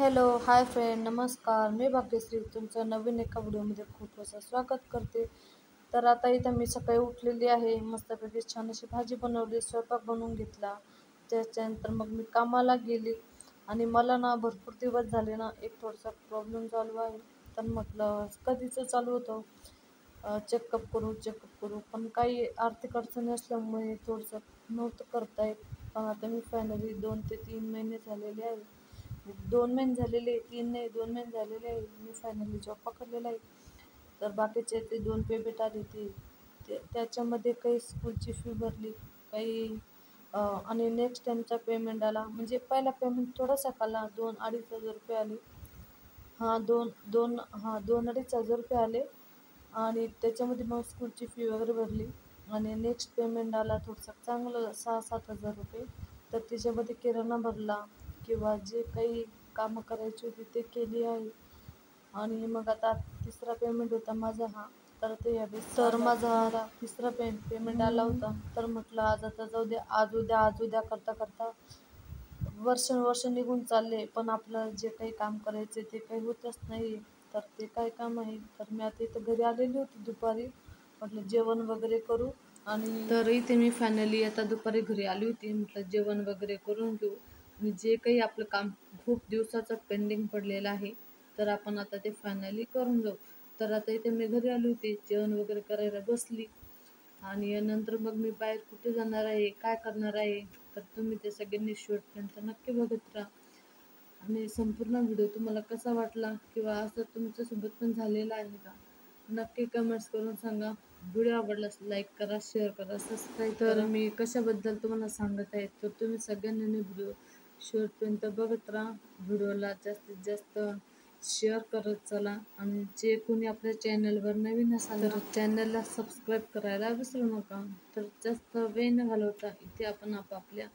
Hello, hi friend, नमस्कार. मी भाग्यश्री तुमचं नवीन एका व्हिडिओमध्ये खूप असं स्वागत करते. तर आता इथं मी सकाळी उठलेली आहे. मस्तपैकी छान अशी भाजी बनवली, स्वयंपाक बनवून घेतला. त्याच्यानंतर मग मी कामाला गेली आणि मला ना भरपूर दिवस झाले ना एक थोडासा प्रॉब्लेम चालू आहे. तर म्हटलं कधीचं चालू होतं चेकअप करू पण काही आर्थिक अडचणी असल्यामुळे थोडंसं नव्हतं करता येत. पण आता मी फायनली 2 ते 3 महिने झालेले आहे. 2 महिने झालेले, 3 नाही 2 महिने झालेले आहे. मी फायनली जॉब पकडलेला आहे. तर बाकीचे ते 2 पेमेंट आले त्याच्यामध्ये काही स्कूलची फी भरली, काही आणि नेक्स्ट टाईमचा पेमेंट आला. म्हणजे पहिला पेमेंट थोडासा आला, 2-2.5 हजार रुपये आले. हां, 2-2.5 हजार रुपये आले आणि त्याच्यामध्ये मग स्कूलची फी वगैरे भरली आणि नेक्स्ट पेमेंट आला थोडंसं चांगलं 6-7 हजार रुपये. तर त्याच्यामध्ये किराणा भरला किंवा जे काही कामं करायची होती ते केली आहे. आणि मग आता तिसरा पेमेंट होता माझा हा. तर ते यावेळेस तर माझा हा तिसरा पेमेंट आला होता. तर म्हटलं आज आता जाऊ दे, आज उद्या करता करता वर्ष निघून चालले, पण आपलं जे काही काम करायचे ते काही होतच नाही. तर ते काय काम आहे, तर मी आता इथं घरी आलेली होती दुपारी. म्हटलं जेवण वगैरे करू आणि तर इथे मी फायनली आता दुपारी घरी आली होती. म्हटलं जेवण वगैरे करून घेऊ आणि जे काही आपलं काम खूप दिवसाचं पेंडिंग पडलेलं आहे तर आपण आता ते फायनली करून जाऊ. तर आता इथे मी घरी आली होती, जेवण वगैरे करायला बसली आणि नंतर मग मी बाहेर कुठे जाणार आहे, काय करणार आहे, तर तुम्ही ते सगळ्यांनी शेवटपर्यंत नक्की बघत राहा. आणि संपूर्ण व्हिडिओ तुम्हाला कसा वाटला किंवा असं तुमच्यासोबत पण झालेलं आहे का, नक्की कमेंट्स करून सांगा. व्हिडिओ आवडल्यास लाईक करा, शेअर करा, सबस्क्राईब करा. तर मी कशाबद्दल तुम्हाला सांगत आहे तर तुम्ही सगळ्यांनी व्हिडिओ शेवटपर्यंत बघत राहा. व्हिडिओला जास्तीत जास्त शेअर करत चला आणि जे कोणी आपल्या चॅनलवर नवीन असाल तर चॅनलला सबस्क्राईब करायला विसरू नका. तर जास्त वेळ न घालवता इथे आपण आपापल्या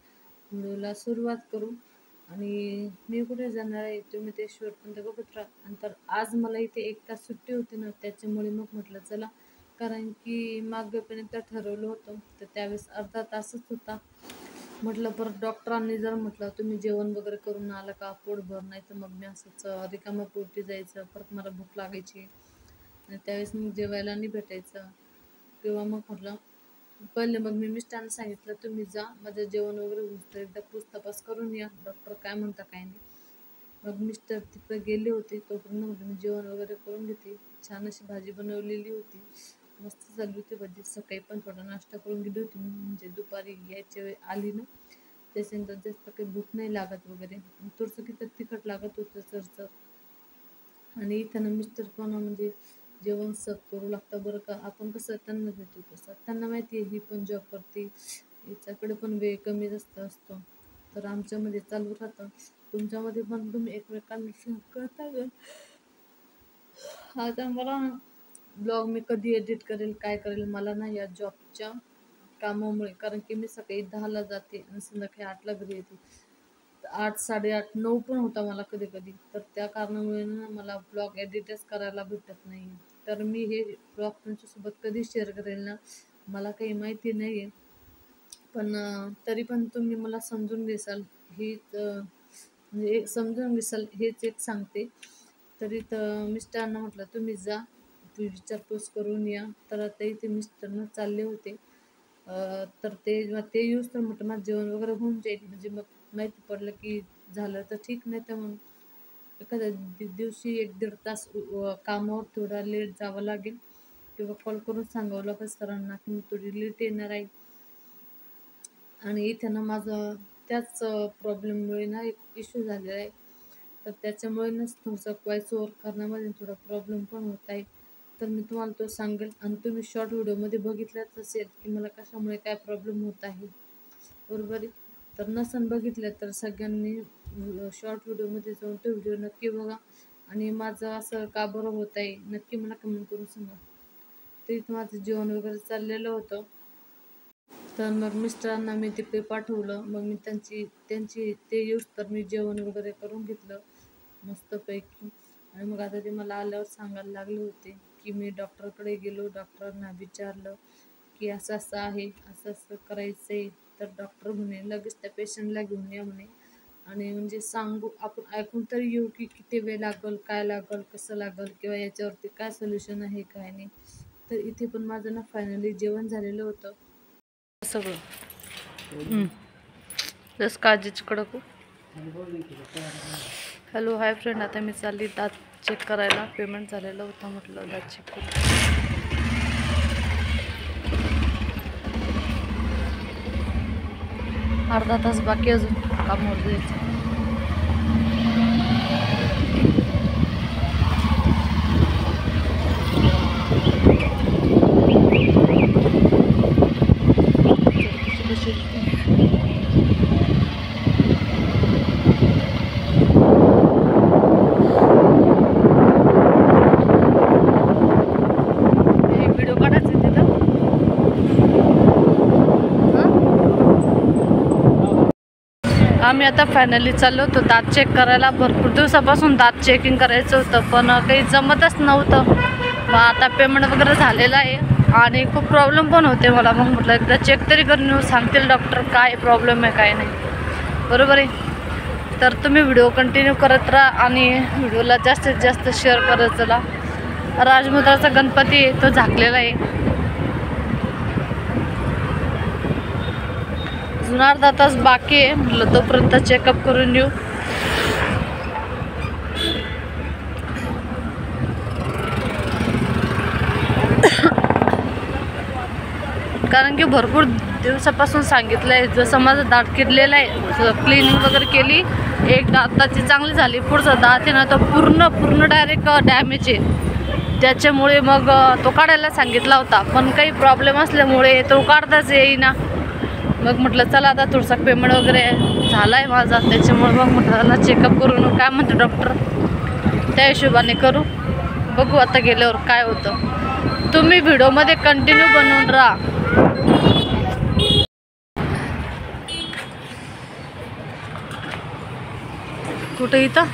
व्हिडिओला सुरुवात करू. आणि मी कुठे जाणार आहे तुम्ही ते शेवटपर्यंत बघत राहा. नंतर आज मला इथे 1 तास सुट्टी होती ना, त्याच्यामुळे मग म्हटलं चला, कारण की मागं पण एकदा ठरवलं होतं तर त्यावेळेस अर्धा तासच होता. म्हटलं परत डॉक्टरांनी जर म्हटलं तुम्ही जेवण वगैरे करून आलं का पोटभर, नाही तर मग मी असंच रिकाम्या पोटी जायचं, परत मला भूक लागायची आणि त्यावेळेस मग जेवायला नाही भेटायचं. किंवा मग म्हटलं पहिले मग मी मिस्टरांना सांगितलं तुम्ही जा, माझं जेवण वगैरे होतं एकदा पूछतापास करून या, डॉक्टर काय म्हणता काय नाही. मग मिस्टर तिकडे गेले होते, तोपर्यंत म्हटलं मी जेवण वगैरे करून घेते. छान अशी भाजी बनवलेली होती, मस्त झाली होती भाजी. सकाळी पण थोडा नाश्ता करून गेली होती मी, म्हणजे दुपारी यायच्या वेळी आली ना, त्याच्यानंतर जास्त काही भूक नाही लागत वगैरे, थोडंसं किती तिखट लागत होतं चरचर. आणि इथं ना मिस्टर पण म्हणजे जेवण सर्व करू लागतं बरं का. आपण कसं त्यांना देतो तसं त्यांना माहिती आहे ही पण जॉब करते, हिच्याकडे पण वेळ कमी जास्त असतो. तर आमच्यामध्ये चालू राहतं, तुमच्यामध्ये पण तुम्ही एकमेकांना शेअर करता का. आता मला ब्लॉग मी कधी एडिट करेल काय करेल मला ना या जॉबच्या कामामुळे, कारण की मी सकाळी 10ला जाते आणि संध्याकाळी 8ला घरी येते. 8, 8:30, 9 पण होता मला कधी कधी. तर त्या कारणामुळे ना मला ब्लॉग एडिटच करायला भेटत नाही. तर मी हे ब्लॉग तुमच्यासोबत कधी शेअर करेल ना मला काही माहिती नाही आहे. पण तरी पण तुम्ही मला समजून घेसाल हीच म्हणजे समजून घेसाल हेच एक सांगते. तरी तर मिस्टरांना म्हटलं तुम्ही जा, तुम्ही विचारपूस करून या. तर आता इथे मिस्टरनं चालले होते. तर ते येऊस तर म्हटलं माझं जेवण वगैरे होऊन जाईल, म्हणजे मग माहिती पडलं की झालं तर ठीक, नाही तर मग एखाद्या दिवशी 1-1.5 तास कामावर थोडा लेट जावं लागेल किंवा कॉल करून सांगावं लागेल सरांना की मी थोडी लेट येणार आहे. आणि इथे ना माझं त्याच प्रॉब्लेममुळे ना एक इश्यू झालेला आहे. तर त्याच्यामुळे ना थोडंसं व्हॉईस ओव्हर करण्यामध्ये थोडा प्रॉब्लेम पण होत आहे. तर मी तुम्हाला तो सांगेल आणि तुम्ही शॉर्ट व्हिडिओमध्ये बघितलंच असेल की मला कशामुळे काय प्रॉब्लेम होत आहे, बरोबर आहे. तर नसन बघितलं तर सगळ्यांनी शॉर्ट व्हिडिओमध्ये जाऊन तो व्हिडिओ नक्की बघा आणि माझं असं का बरं होत आहे नक्की मला कमेंट करून सांगा. तर इथं माझं जेवण वगैरे चाललेलं होतं. तर मग मिस्टरांना मी तिकडे पाठवलं. मग मी त्यांची ते येऊस तर मी जेवण वगैरे करून घेतलं मस्तपैकी. आणि मग आता ते मला आल्यावर सांगायला लागले होते की मी डॉक्टरकडे गेलो, डॉक्टरांना विचारलं की असं असं आहे, असं असं करायचं आहे. तर डॉक्टर म्हणे लगेच त्या पेशंटला घेऊन या म्हणे, आणि म्हणजे सांगू आपण ऐकून तरी येऊ की किती वेळ लागेल, काय लागेल, कसं लागेल किंवा याच्यावरती काय सोल्युशन आहे काय नाही. तर इथे पण माझं ना फायनली जेवण झालेलं होतं सगळं. जस काळजीच कडक. हॅलो हाय फ्रेंड, आता मी चालली दात चेक करायला. पेमेंट झालेलं होतं, म्हटलं दात चेक करू. अर्धा तास बाकी अजून कामावर जायचं. व्हिडिओ काढायचे तिथं. आम्ही आता फायनली चाललो होतो दात चेक करायला. भरपूर दिवसापासून दात चेकिंग करायचं होतं पण काही जमतच नव्हतं. मग आता पेमेंट वगैरे झालेलं आहे आणि खूप प्रॉब्लेम पण होते मला. मग म्हटलं एकदा चेक तरी करून येऊ, सांगतील डॉक्टर काय प्रॉब्लेम आहे काय नाही. बरोबर आहे. तर तुम्ही व्हिडिओ कंटिन्यू करत राहा आणि व्हिडिओला जास्तीत जास्त शेअर करत चला. राजमुद्राचा गणपती आहे, तो झाकलेला आहे. अजून अर्धा तास बाकी आहे, म्हटलं तोपर्यंत चेकअप करून येऊ. कारण की भरपूर दिवसापासून सांगितलं आहे. जसं माझं दात किडलेलं आहे, क्लिनिंग वगैरे केली, एक दाताची चांगली झाली, पुढचा दात आहे ना तो पूर्ण डायरेक्ट डॅमेज आहे. त्याच्यामुळे मग तो काढायला सांगितला होता पण काही प्रॉब्लेम असल्यामुळे तो काढताच येईना. मग म्हटलं चला आता थोडंसा पेमेंट वगैरे झाला आहे माझा, त्याच्यामुळे मग म्हटलं चेकअप करून काय म्हणते डॉक्टर त्या हिशोबाने करू. बघू आता गेल्यावर काय होतं. तुम्ही व्हिडिओमध्ये कंटिन्यू बनवून राहा. कुठे इथं